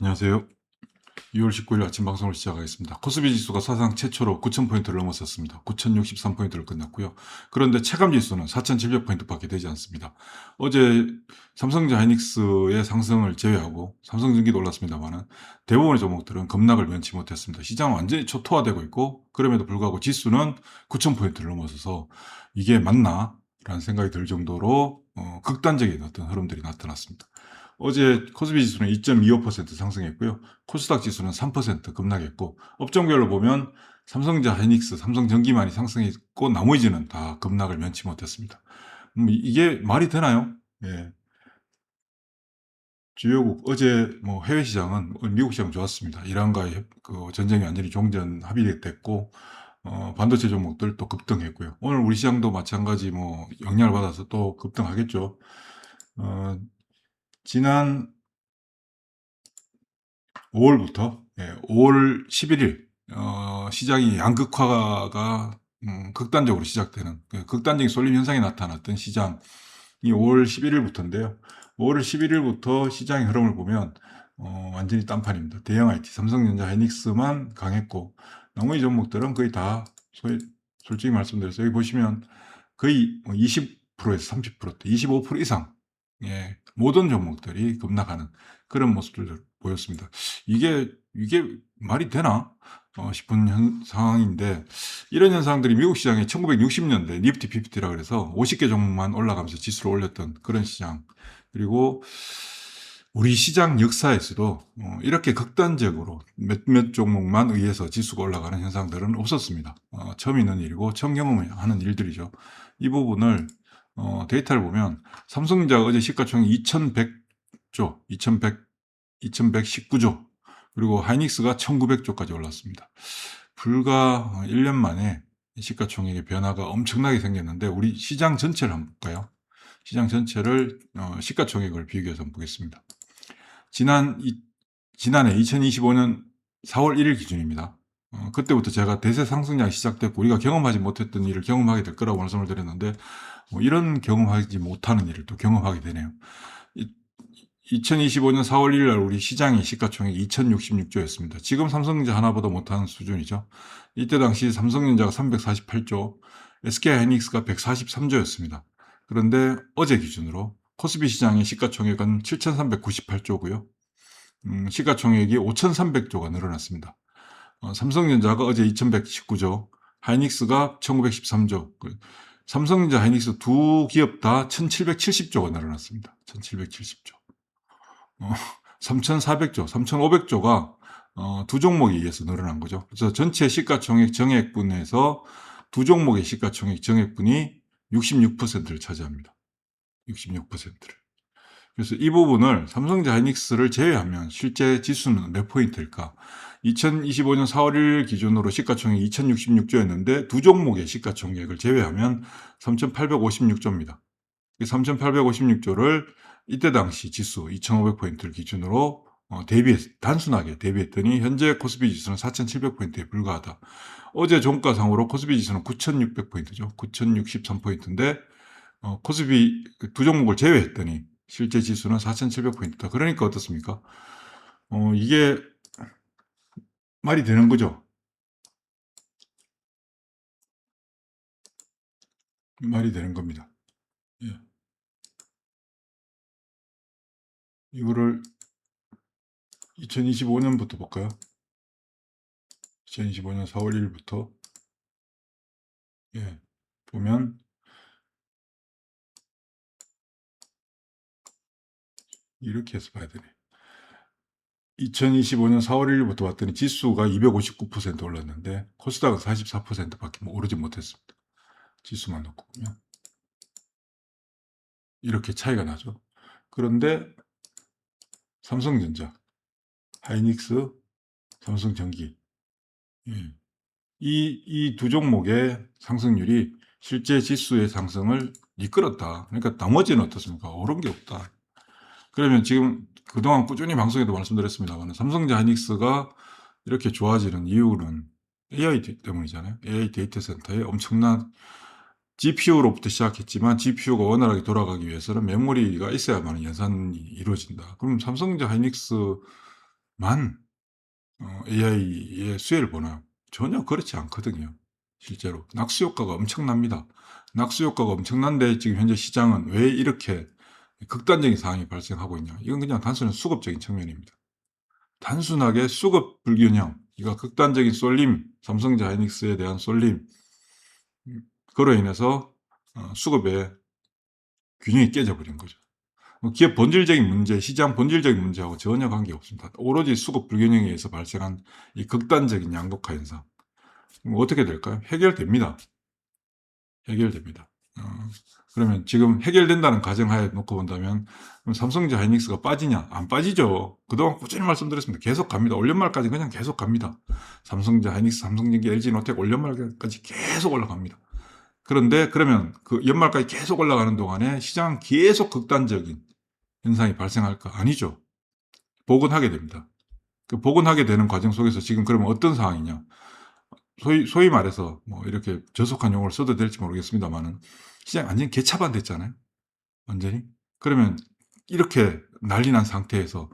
안녕하세요. 2월 19일 아침 방송을 시작하겠습니다. 코스피 지수가 사상 최초로 9,000포인트를 넘어섰습니다. 9,063포인트를 끝났고요. 그런데 체감 지수는 4,700포인트밖에 되지 않습니다. 어제 삼성전자 하이닉스의 상승을 제외하고 삼성전기도 올랐습니다만 대부분의 종목들은 급락을 면치 못했습니다. 시장은 완전히 초토화되고 있고 그럼에도 불구하고 지수는 9,000포인트를 넘어서서 이게 맞나? 라는 생각이 들 정도로 극단적인 어떤 흐름들이 나타났습니다. 어제 코스피 지수는 2.25% 상승했고요. 코스닥 지수는 3% 급락했고 업종별로 보면 삼성전자, 하이닉스, 삼성전기만이 상승했고 나머지는 다 급락을 면치 못했습니다. 이게 말이 되나요? 예. 주요국 어제 뭐 해외 시장은 미국 시장 좋았습니다. 이란과의 그 전쟁이 완전히 종전 합의됐고 반도체 종목들 또 급등했고요. 오늘 우리 시장도 마찬가지 뭐 영향을 받아서 또 급등하겠죠. 어, 지난 5월부터 5월 11일 시장이 양극화가 극단적으로 시작되는 극단적인 쏠림 현상이 나타났던 시장이 5월 11일부터인데요. 5월 11일부터 시장의 흐름을 보면 완전히 딴판입니다. 대형 IT, 삼성전자, 하이닉스만 강했고 나머지 종목들은 거의 다 솔직히 말씀드려서 여기 보시면 거의 20%에서 30%, 25% 이상 모든 종목들이 급락하는 그런 모습들을 보였습니다. 이게 말이 되나 싶은 상황인데 이런 현상들이 미국 시장에 1960년대 니프티 피프티라 그래서 50개 종목만 올라가면서 지수를 올렸던 그런 시장 그리고 우리 시장 역사에서도 이렇게 극단적으로 몇몇 종목만 의해서 지수가 올라가는 현상들은 없었습니다. 처음 있는 일이고 처음 경험하는 일들이죠. 이 부분을 데이터를 보면 삼성전자가 어제 시가총액 2100조, 2119조, 그리고 하이닉스가 1900조까지 올랐습니다. 불과 1년 만에 시가총액의 변화가 엄청나게 생겼는데 우리 시장 전체를 한번 볼까요? 시장 전체를 시가총액을 비교해서 한번 보겠습니다. 지난해 2025년 4월 1일 기준입니다. 그때부터 제가 대세 상승장이 시작됐고 우리가 경험하지 못했던 일을 경험하게 될 거라고 말씀을 드렸는데 이런 경험하지 못하는 일을 또 경험하게 되네요. 2025년 4월 1일 날 우리 시장의 시가총액이 2066조였습니다. 지금 삼성전자 하나보다 못하는 수준이죠. 이때 당시 삼성전자가 348조, SK하이닉스가 143조였습니다. 그런데 어제 기준으로 코스피 시장의 시가총액은 7,398조고요. 시가총액이 5,300조가 늘어났습니다. 삼성전자가 어제 2,119조, 하이닉스가 1,913조, 삼성전자, 하이닉스 두 기업 다 1,770조가 늘어났습니다. 1,770조. 3,400조, 3,500조가 두 종목에 의해서 늘어난 거죠. 그래서 전체 시가총액 정액분에서 두 종목의 시가총액 정액분이 66%를 차지합니다. 66%를. 그래서 이 부분을 삼성전자 하이닉스를 제외하면 실제 지수는 몇 포인트일까? 2025년 4월 1일 기준으로 시가총액 2066조였는데 두 종목의 시가총액을 제외하면 3,856조입니다. 3,856조를 이때 당시 지수 2,500포인트를 기준으로 단순하게 대비했더니 현재 코스피 지수는 4,700포인트에 불과하다. 어제 종가상으로 코스피 지수는 9,600포인트죠. 9,063포인트인데 코스피 두 종목을 제외했더니 실제 지수는 4,700포인트다. 그러니까 어떻습니까? 이게 말이 되는 거죠. 말이 되는 겁니다. 예. 이거를 2025년부터 볼까요? 2025년 4월 1일부터 보면 이렇게 해서 봐야 되네. 2025년 4월 1일부터 봤더니 지수가 259% 올랐는데 코스닥은 44%밖에 오르지 못했습니다. 지수만 놓고 보면 이렇게 차이가 나죠. 그런데 삼성전자, 하이닉스, 삼성전기 이 두 종목의 상승률이 실제 지수의 상승을 이끌었다. 그러니까 나머지는 어떻습니까? 오른 게 없다. 그러면 지금 그동안 꾸준히 방송에도 말씀드렸습니다만 삼성전자 하이닉스가 이렇게 좋아지는 이유는 AI 때문이잖아요. AI 데이터 센터에 엄청난 GPU로부터 시작했지만 GPU가 원활하게 돌아가기 위해서는 메모리가 있어야만 연산이 이루어진다. 그럼 삼성전자 하이닉스 AI의 수혜를 보나요? 전혀 그렇지 않거든요. 실제로 낙수 효과가 엄청납니다. 낙수 효과가 엄청난데 지금 현재 시장은 왜 이렇게 극단적인 상황이 발생하고 있냐? 이건 그냥 단순한 수급적인 측면입니다. 단순하게 수급 불균형, 이거 극단적인 쏠림, 삼성전자 하이닉스에 대한 쏠림, 그로 인해서 수급의 균형이 깨져버린 거죠. 기업 본질적인 문제, 시장 본질적인 문제하고 전혀 관계없습니다. 오로지 수급 불균형에 의해서 발생한 이 극단적인 양극화 현상. 어떻게 될까요? 해결됩니다. 해결됩니다. 그러면 지금 해결된다는 가정하에 놓고 본다면 그럼 삼성전자 하이닉스가 빠지냐? 안 빠지죠. 그동안 꾸준히 말씀드렸습니다. 계속 갑니다. 올 연말까지 그냥 계속 갑니다. 삼성전자 하이닉스, 삼성전기, LG노텍 올 연말까지 계속 올라갑니다. 그런데 그러면 그 연말까지 계속 올라가는 동안에 시장은 계속 극단적인 현상이 발생할까? 아니죠. 복원하게 됩니다. 그 복원하게 되는 과정 속에서 지금 그러면 어떤 상황이냐? 소위 말해서 뭐 이렇게 저속한 용어를 써도 될지 모르겠습니다만은 시장이 완전히 개차반됐잖아요. 완전히. 그러면 이렇게 난리 난 상태에서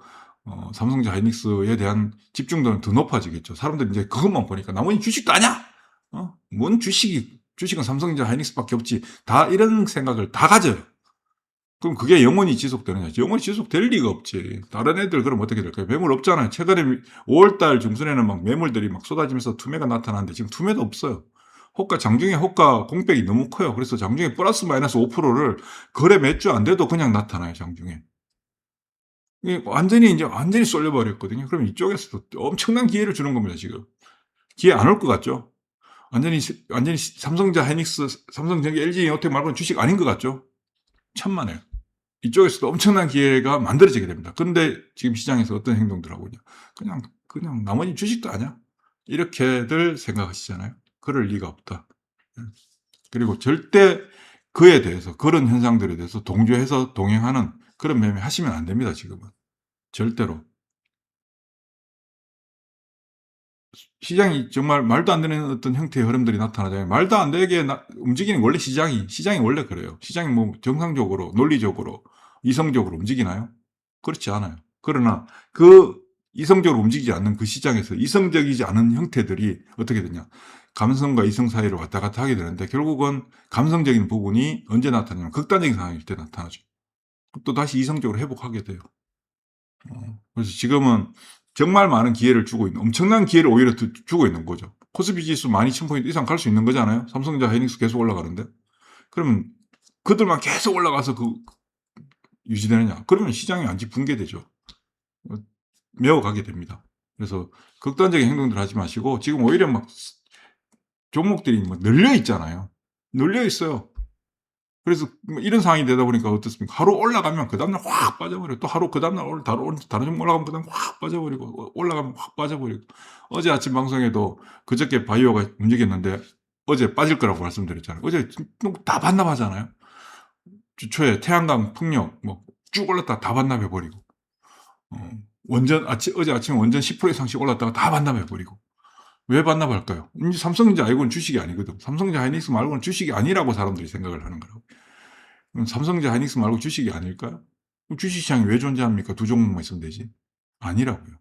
삼성전자 하이닉스에 대한 집중도는 더 높아지겠죠. 사람들이 이제 그것만 보니까 나머지 주식도 아냐? 뭔 주식은 삼성전자 하이닉스밖에 없지. 다 이런 생각을 다 가져요. 그럼 그게 영원히 지속되느냐? 영원히 지속될 리가 없지. 다른 애들 그럼 어떻게 될까요? 매물 없잖아요. 최근에 5월달 중순에는 막 매물들이 막 쏟아지면서 투매가 나타나는데 지금 투매도 없어요. 장중에 호가 공백이 너무 커요. 그래서 장중에 플러스 마이너스 5%를 거래 몇 주 안 돼도 그냥 나타나요, 장중에. 완전히 쏠려버렸거든요. 그럼 이쪽에서도 엄청난 기회를 주는 겁니다, 지금. 기회 안 올 것 같죠? 완전히 삼성전자 하이닉스, 삼성전기, LG노텍 말고는 주식 아닌 것 같죠? 천만에요. 이쪽에서도 엄청난 기회가 만들어지게 됩니다. 그런데 지금 시장에서 어떤 행동들 하고 있냐? 그냥 나머지 주식도 아냐? 이렇게들 생각하시잖아요. 그럴 리가 없다. 그리고 절대 그에 대해서, 그런 현상들에 대해서 동조해서 동행하는 그런 매매 하시면 안 됩니다, 지금은. 절대로. 시장이 정말 말도 안 되는 어떤 형태의 흐름들이 나타나잖아요. 말도 안 되게 움직이는 원래 시장이 원래 그래요. 시장이 뭐 정상적으로, 논리적으로, 이성적으로 움직이나요? 그렇지 않아요. 그러나 그 이성적으로 움직이지 않는 그 시장에서 이성적이지 않은 형태들이 어떻게 되냐. 감성과 이성 사이를 왔다 갔다 하게 되는데 결국은 감성적인 부분이 언제 나타나냐면 극단적인 상황일 때 나타나죠. 또 다시 이성적으로 회복하게 돼요. 그래서 지금은 정말 많은 기회를 주고 있는, 엄청난 기회를 오히려 주고 있는 거죠. 코스피 지수 12,000포인트 이상 갈 수 있는 거잖아요. 삼성전자 하이닉스 계속 올라가는데. 그러면 그들만 계속 올라가서 유지되느냐? 그러면 시장이 완전히 붕괴되죠. 메어가게 됩니다. 그래서 극단적인 행동들 하지 마시고 지금 오히려 막 종목들이 뭐 늘려 있잖아요. 늘려 있어요. 그래서 이런 상황이 되다 보니까 어떻습니까? 하루 올라가면 그 다음날 확 빠져버려요. 또 하루 그 다음날 다른 종목 올라가면 그 다음 확 빠져버리고 올라가면 확 빠져버리고. 어제 아침 방송에도 그저께 바이오가 움직였는데 어제 빠질 거라고 말씀드렸잖아요. 어제 다 반납하잖아요. 주초에 태양광 풍력 뭐 쭉 올랐다가 다 반납해버리고 어제 아침에 원전 10% 이상씩 올랐다가 다 반납해버리고. 왜 반납할까요? 이제 삼성전자 알고는 주식이 아니거든. 삼성전자 하이닉스 말고는 주식이 아니라고 사람들이 생각을 하는 거라고. 그럼 삼성전자 하이닉스 말고 주식이 아닐까요? 그럼 주식시장이 왜 존재합니까? 두 종목만 있으면 되지. 아니라고요.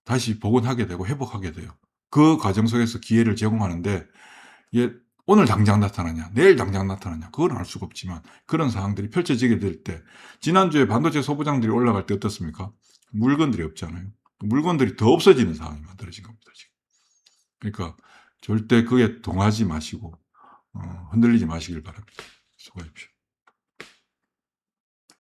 다시 복원하게 되고 회복하게 돼요. 그 과정 속에서 기회를 제공하는데 이게 오늘 당장 나타나냐, 내일 당장 나타나냐, 그건 알 수가 없지만 그런 상황들이 펼쳐지게 될 때 지난주에 반도체 소부장들이 올라갈 때 어떻습니까? 물건들이 없잖아요. 물건들이 더 없어지는 상황이 만들어진 겁니다. 지금. 그러니까 절대 그게 동하지 마시고 흔들리지 마시길 바랍니다. 수고하십시오.